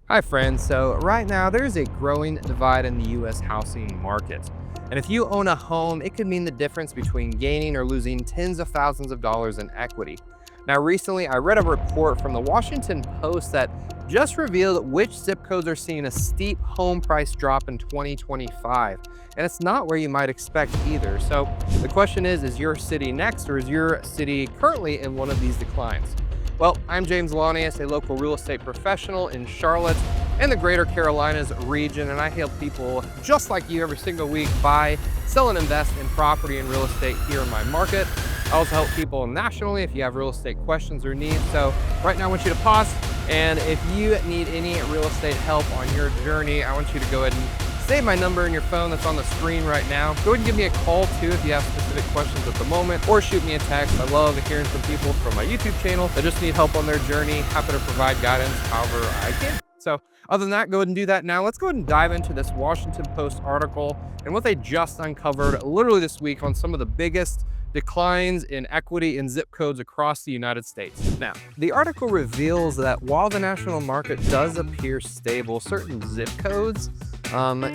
Hi friends, so right now there's a growing divide in the US housing market. And if you own a home, it could mean the difference between gaining or losing tens of thousands of dollars in equity. Now recently I read a report from the Washington Post that just revealed which zip codes are seeing a steep home price drop in 2025. And it's not where you might expect either. So the question is your city next, or is your city currently in one of these declines? Well, I'm James Launius, a local real estate professional in Charlotte and the Greater Carolinas region, and I help people just like you every single week buy, sell, and invest in property and real estate here in my market. I also help people nationally if you have real estate questions or needs. So right now I want you to pause, and if you need any real estate help on your journey, I want you to go ahead and save my number in your phone that's on the screen right now. Go ahead and give me a call too if you have specific questions at the moment, or shoot me a text. I love hearing from people from my YouTube channel that just need help on their journey. Happy to provide guidance however I can. So other than that, go ahead and do that now. Let's go ahead and dive into this Washington Post article and what they just uncovered literally this week on some of the biggest declines in equity in zip codes across the United States. Now, the article reveals that while the national market does appear stable, certain zip codes,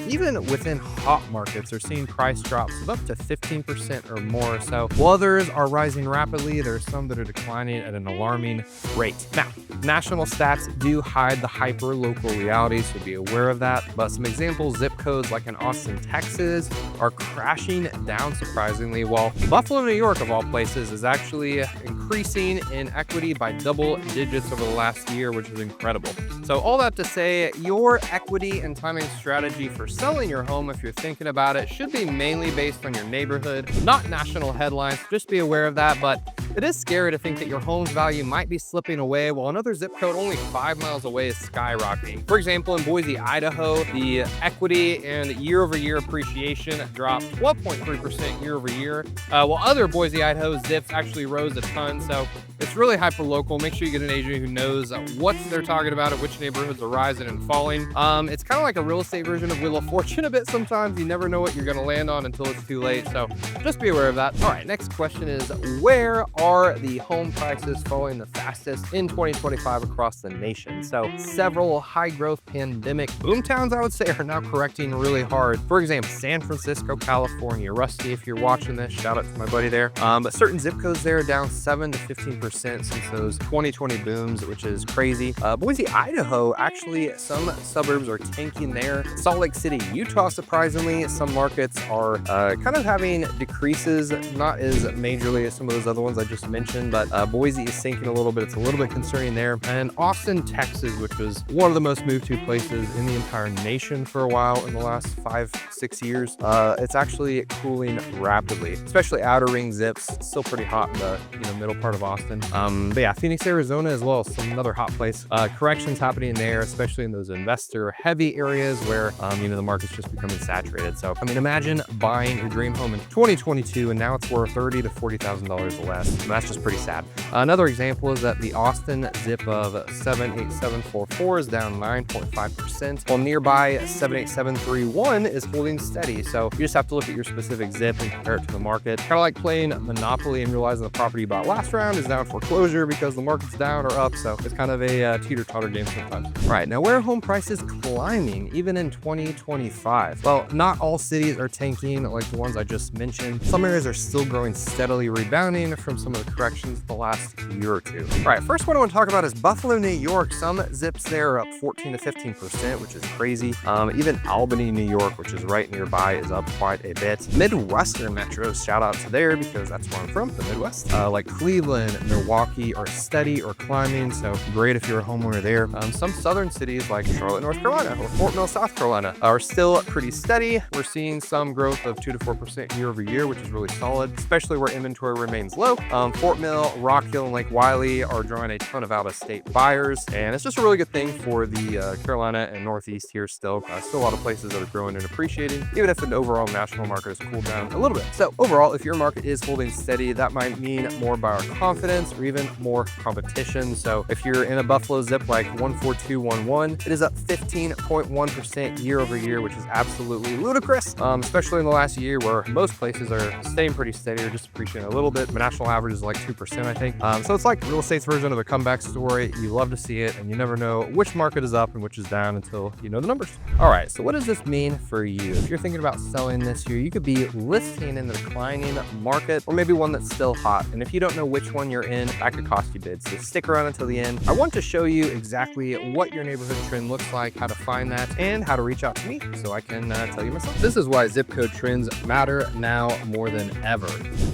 even within hot markets, are seeing price drops of up to 15% or more. So while others are rising rapidly, there are some that are declining at an alarming rate. Now, national stats do hide the hyper local reality, so be aware of that. But some example zip codes like in Austin, Texas are crashing down surprisingly, while Buffalo, New York, of all places, is actually increasing in equity by double digits over the last year, which is incredible. So all that to say, your equity and timing strategy for selling your home, if you're thinking about it, should be mainly based on your neighborhood, not national headlines. Just be aware of that. But it is scary to think that your home's value might be slipping away while another zip code only 5 miles away is skyrocketing. For example, in Boise, Idaho, the equity and year-over-year appreciation dropped 12.3% year-over-year, while other Boise, Idaho zips actually rose a ton. So it's really hyper-local. Make sure you get an agent who knows what they're talking about and which neighborhoods are rising and falling. It's kind of like a real estate version of Wheel of Fortune a bit sometimes. You never know what you're going to land on until it's too late. So just be aware of that. All right, next question is, where are the home prices falling the fastest in 2025 across the nation? So several high-growth pandemic boomtowns, I would say, are now correcting really hard. For example, San Francisco, California. Rusty, if you're watching this, shout out to my buddy there. But certain zip codes there are down 7 to 15% since those 2020 booms, which is crazy. Boise, Idaho, actually, some suburbs are tanking there. Salt Lake City, Utah, surprisingly, some markets are kind of having decreases, not as majorly as some of those other ones I just mentioned, but Boise is sinking a little bit. It's a little bit concerning there. And Austin, Texas, which was one of the most moved to places in the entire nation for a while in the last 5-6 years, it's actually cooling rapidly, especially outer ring zips. It's still pretty hot in the middle part of Austin. But yeah, Phoenix, Arizona as well, another hot place. Corrections happening there, especially in those investor heavy areas where the market's just becoming saturated. So I mean, imagine buying your dream home in 2022 and now it's worth $30,000 to $40,000 less. And that's just pretty sad. Another example is that the Austin zip of 78744 is down 9.5%, while nearby 78731 is holding steady. So you just have to look at your specific zip and compare it to the market. Kind of like playing Monopoly and realizing the property you bought last round is now in foreclosure because the market's down or up. So it's kind of a teeter-totter game sometimes. All right, now where are home prices climbing even in 2025? Well, not all cities are tanking like the ones I just mentioned. Some areas are still growing steadily, rebounding from some of the corrections the last year or two. All right, first one I want to talk about is Buffalo, New York. Some zips there are up 14 to 15%, which is crazy. Even Albany, New York, which is right nearby, is up quite a bit. Midwestern metros, shout out to there because that's where I'm from, the Midwest. Like Cleveland, Milwaukee are steady or climbing, so great if you're a homeowner there. Some southern cities like Charlotte, North Carolina, or Fort Mill, South Carolina are still pretty steady. We're seeing some growth of 2 to 4% year over year, which is really solid, especially where inventory remains low. Fort Mill, Rock Hill, and Lake Wiley are drawing a ton of out-of-state buyers, and it's just a really good thing for the Carolina and Northeast here still. Still a lot of places that are growing and appreciating, even if the overall national market has cooled down a little bit. So overall, if your market is holding steady, that might mean more buyer confidence, or even more competition. So if you're in a Buffalo zip like 14211, it is up 15.1% year over year, which is absolutely ludicrous, especially in the last year where most places are staying pretty steady or just appreciating a little bit. The national average is like 2%, I think. So it's like real estate's version of a comeback story. You love to see it, and you never know which market is up and which is down until you know the numbers. All right, so what does this mean for you? If you're thinking about selling this year, you could be listing in the declining market, or maybe one that's still hot. And if you don't know which one you're in, that could cost you bids. So stick around until the end. I want to show you exactly what your neighborhood trend looks like, how to find that, and how to reach out to me so I can tell you myself. This is why zip code trends matter now more than ever.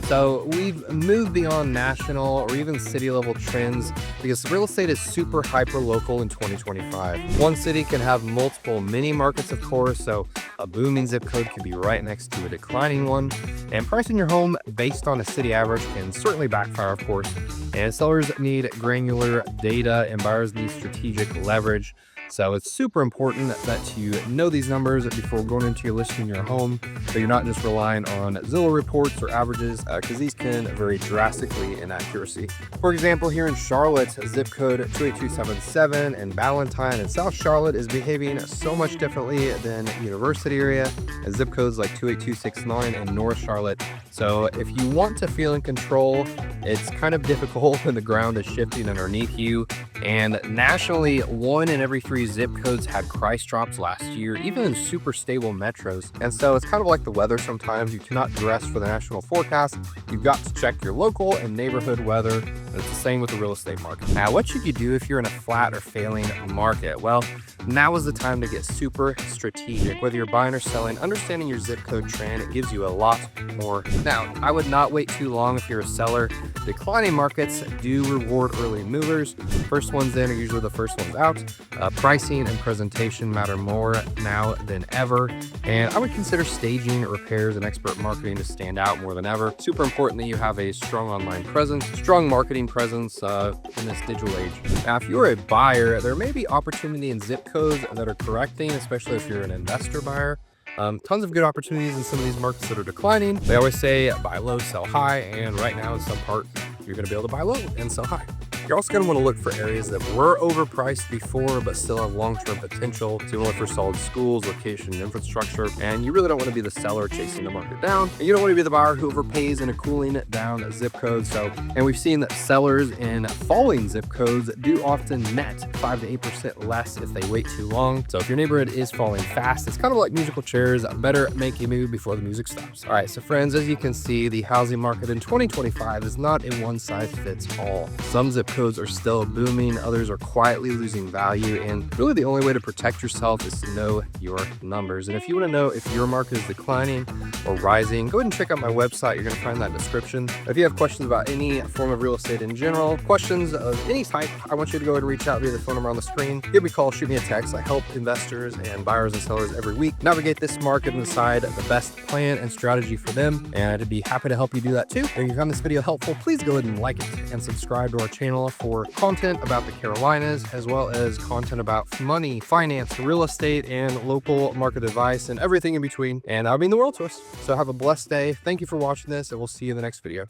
So we've moved beyond national or even city level trends because real estate is super hyper local in 2025. One city can have multiple mini markets, of course, so a booming zip code can be right next to a declining one. And pricing your home based on a city average can certainly backfire, of course. And sellers need granular data and buyers need strategic leverage. So it's super important that you know these numbers before going into your listing your home, so you're not just relying on Zillow reports or averages, because these can vary drastically in accuracy. For example, here in Charlotte, zip code 28277 and Ballantyne and South Charlotte is behaving so much differently than University area, and zip codes like 28269 and North Charlotte. So if you want to feel in control, it's kind of difficult when the ground is shifting underneath you. And nationally, 1 in every 3 zip codes had price drops last year, even in super stable metros. And so it's kind of like the weather sometimes. You cannot dress for the national forecast. You've got to check your local and neighborhood weather. And it's the same with the real estate market. Now, what should you do if you're in a flat or failing market? Well, now is the time to get super strategic. Whether you're buying or selling, understanding your zip code trend, it gives you a lot more. Now, I would not wait too long if you're a seller. Declining markets do reward early movers. First ones in are usually the first ones out. Pricing and presentation matter more now than ever. And I would consider staging, repairs, and expert marketing to stand out more than ever. Super important that you have a strong online presence, strong marketing presence in this digital age. Now, if you're a buyer, there may be opportunity in zip codes that are correcting, especially if you're an investor buyer. Tons of good opportunities in some of these markets that are declining. They always say buy low, sell high, and right now in some part, you're gonna be able to buy low and sell high. You're also going to want to look for areas that were overpriced before but still have long-term potential. So you want to look for solid schools, location, and infrastructure. And you really don't want to be the seller chasing the market down. And you don't want to be the buyer who overpays in a cooling down zip code. And we've seen that sellers in falling zip codes do often net 5 to 8% less if they wait too long. So if your neighborhood is falling fast, it's kind of like musical chairs. Better make a move before the music stops. All right, so friends, as you can see, the housing market in 2025 is not a one-size-fits-all. Some zip codes are still booming, others are quietly losing value, and really the only way to protect yourself is to know your numbers. And if you want to know if your market is declining or rising, go ahead and check out my website. You're going to find that in the description. If you have questions about any form of real estate in general, questions of any type, I want you to go ahead and reach out via the phone number on the screen. Give me a call, shoot me a text. I help investors and buyers and sellers every week navigate this market and decide the best plan and strategy for them, and I'd be happy to help you do that too. If you found this video helpful, please go ahead and like it and subscribe to our channel for content about the Carolinas, as well as content about money, finance, real estate, and local market advice and everything in between. And that would mean the world to us. So have a blessed day. Thank you for watching this, and we'll see you in the next video.